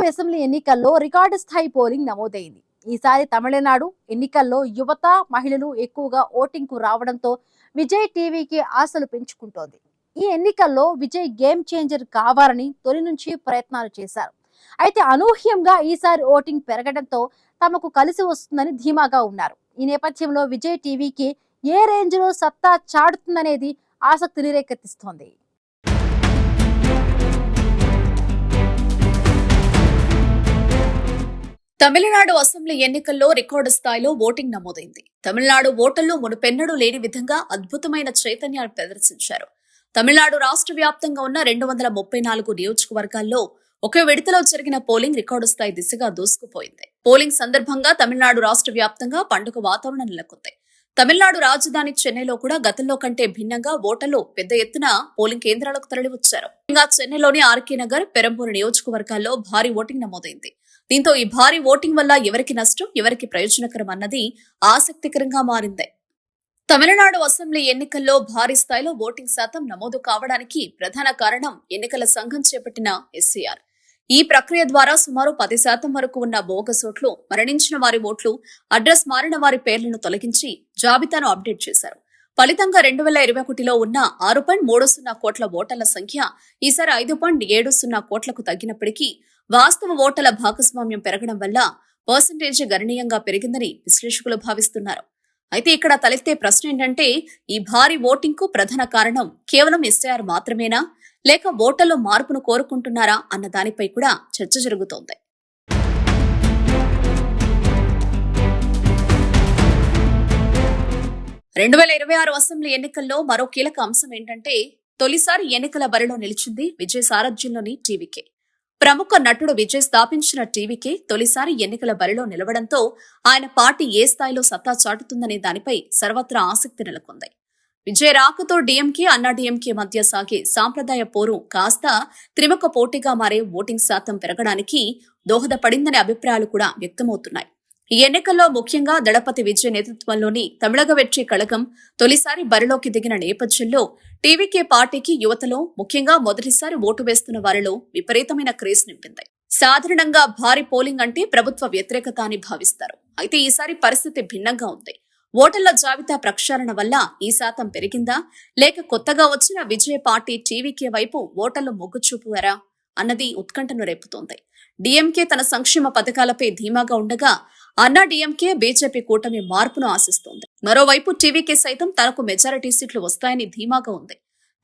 Assembly ఎన్నికల్లో record స్థాయి polling నమోదైంది. ఈసారి తమిళనాడు ఎన్నికల్లో యువత, మహిళలు ఎక్కువగా ఓటింగ్ కు రావడంతో విజయ్ టీవీకి ఆశలు పెంచుకుంటోంది. ఈ ఎన్నికల్లో విజయ్ గేమ్ చేంజర్ కావాలని తొలి నుంచి ప్రయత్నాలు చేశారు. అయితే అనూహ్యంగా ఈసారి ఓటింగ్ పెరగడంతో తమకు కలిసి వస్తుందని ధీమాగా ఉన్నారు. ఈ నేపథ్యంలో విజయ్ టీవీకి ఏ రేంజ్ లో సత్తా చాటుతుందనేది ఆసక్తిని రేకెత్తిస్తోంది. తమిళనాడు అసెంబ్లీ ఎన్నికల్లో రికార్డు స్థాయిలో ఓటింగ్ నమోదైంది. తమిళనాడు ఓటర్లు మునుపెన్నడూ లేని విధంగా అద్భుతమైన చైతన్యాన్ని ప్రదర్శించారు. తమిళనాడు రాష్ట్ర వ్యాప్తంగా ఉన్న 234 నియోజకవర్గాల్లో ఒకే విడతలో జరిగిన పోలింగ్ రికార్డు స్థాయి దిశగా దూసుకుపోయింది. పోలింగ్ సందర్భంగా తమిళనాడు రాష్ట్ర వ్యాప్తంగా పండుగ వాతావరణం నెలకొంది. తమిళనాడు రాజధాని చెన్నైలో కూడా గతంలో కంటే భిన్నంగా ఓటర్లు పెద్ద ఎత్తున పోలింగ్ కేంద్రాలకు తరలివచ్చారు. ఇంకా చెన్నైలోని ఆర్కే నగర్, పెరంబూరు నియోజకవర్గాల్లో భారీ ఓటింగ్ నమోదైంది. దీంతో ఈ భారీ ఓటింగ్ వల్ల ఎవరికి నష్టం, ఎవరికి ప్రయోజనకరం అన్నది ఆసక్తికరంగా మారింది. తమిళనాడు అసెంబ్లీ ఎన్నికల్లో భారీ స్థాయిలో ఓటింగ్ శాతం నమోదు కావడానికి ప్రధాన కారణం ఎన్నికల సంఘం చేపట్టిన ఎస్సీఆర్. ఈ ప్రక్రియ ద్వారా సుమారు 10% వరకు ఉన్న బోగస్ ఓట్లు, మరణించిన వారి ఓట్లు, అడ్రస్ మారిన వారి పేర్లను తొలగించి జాబితాను అప్డేట్ చేశారు. ఫలితంగా 2021లో ఉన్న 6.30 కోట్ల ఓటర్ల సంఖ్య ఈసారి 5.70 కోట్లకు తగ్గినప్పటికీ వాస్తవ ఓటర్ల భాగస్వామ్యం పెరగడం వల్ల పర్సంటేజీ గణనీయంగా పెరిగిందని విశ్లేషకులు భావిస్తున్నారు. అయితే ఇక్కడ తలెత్తే ప్రశ్న ఏంటంటే, ఈ భారీ ఓటింగ్ కు ప్రధాన కారణం కేవలం ఎస్ఐఆర్ మాత్రమేనా, లేక ఓటర్లు మార్పును కోరుకుంటున్నారా అన్న దానిపై కూడా చర్చ జరుగుతోంది. అసెంబ్లీ ఎన్నికల్లో మరో కీలక అంశం ఏంటంటే, తొలిసారి ఎన్నికల బరిలో నిలిచింది విజయ్ సారథ్యంలోని టీవీకే. ప్రముఖ నటుడు విజయ్ స్థాపించిన టీవీకే తొలిసారి ఎన్నికల బరిలో నిలవడంతో ఆయన పార్టీ ఏ స్థాయిలో సత్తా చాటుతుందనే దానిపై సర్వత్రా ఆసక్తి నెలకొంది. విజయ్ రాకతో డీఎంకే, అన్నాడీఎంకే మధ్య సాగే సాంప్రదాయ పోరు కాస్త త్రిముఖ పోటీగా మారే ఓటింగ్ శాతం పెరగడానికి దోహదపడిందనే అభిప్రాయాలు కూడా వ్యక్తమవుతున్నాయి. ఈ ఎన్నికల్లో ముఖ్యంగా దళపతి విజయ్ నేతృత్వంలోని తమిళగ వెట్రి కళగం తొలిసారి బరిలోకి దిగిన నేపథ్యంలో టీవీకే పార్టీకి యువతలో, ముఖ్యంగా మొదటిసారి ఓటు వేస్తున్న వారిలో విపరీతమైన క్రేజ్ నింపింది. సాధారణంగా భారీ పోలింగ్ అంటే ప్రభుత్వ వ్యతిరేకత అని భావిస్తారు. అయితే ఈసారి పరిస్థితి భిన్నంగా ఉంది. ఓటర్ల జాబితా ప్రక్షాళన వల్ల ఈ శాతం పెరిగిందా, లేక కొత్తగా వచ్చిన విజయ పార్టీ టీవీకే వైపు ఓటర్లు మొగ్గు చూపువారా అన్నది ఉత్కంఠను రేపుతోంది. డీఎంకే తన సంక్షేమ పథకాలపై ధీమాగా ఉండగా, అన్నా డీఎంకే, బీజేపీ కూటమి మార్పును ఆశిస్తోంది. మరోవైపు టీవీకే సైతం తనకు మెజారిటీ సీట్లు వస్తాయని ధీమాగా ఉంది.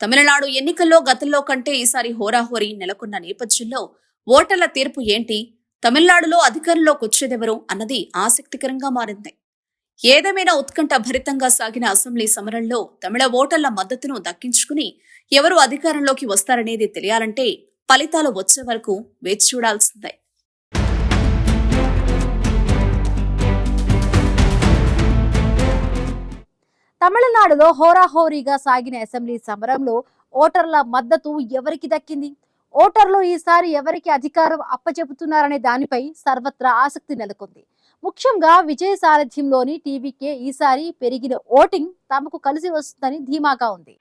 తమిళనాడు ఎన్నికల్లో గతంలో కంటే ఈసారి హోరాహోరీ నెలకొన్న నేపథ్యంలో ఓటర్ల తీర్పు ఏంటి, తమిళనాడులో అధికారంలోకి వచ్చేదెవరు అన్నది ఆసక్తికరంగా మారింది. ఏదేమైనా ఉత్కంఠ భరితంగా సాగిన అసెంబ్లీ సమరంలో తమిళ ఓటర్ల మద్దతును దక్కించుకుని ఎవరు అధికారంలోకి వస్తారనేది తెలియాలంటే ఫలితాలు వచ్చే వరకు వేచి చూడాల్సిందే. తమిళనాడులో హోరాహోరీగా సాగిన అసెంబ్లీ సమరంలో ఓటర్ల మద్దతు ఎవరికి దక్కింది? ఓటర్లు ఈసారి ఎవరికి అధికారం అప్పచెబుతున్నారనే దానిపై సర్వత్రా ఆసక్తి నెలకొంది. ముఖ్యంగా విజయ్ సారథ్యంలోని టీవీకే ఈసారి పెరిగిన ఓటింగ్ తమకు కలిసి వస్తుందని ధీమాగా ఉంది.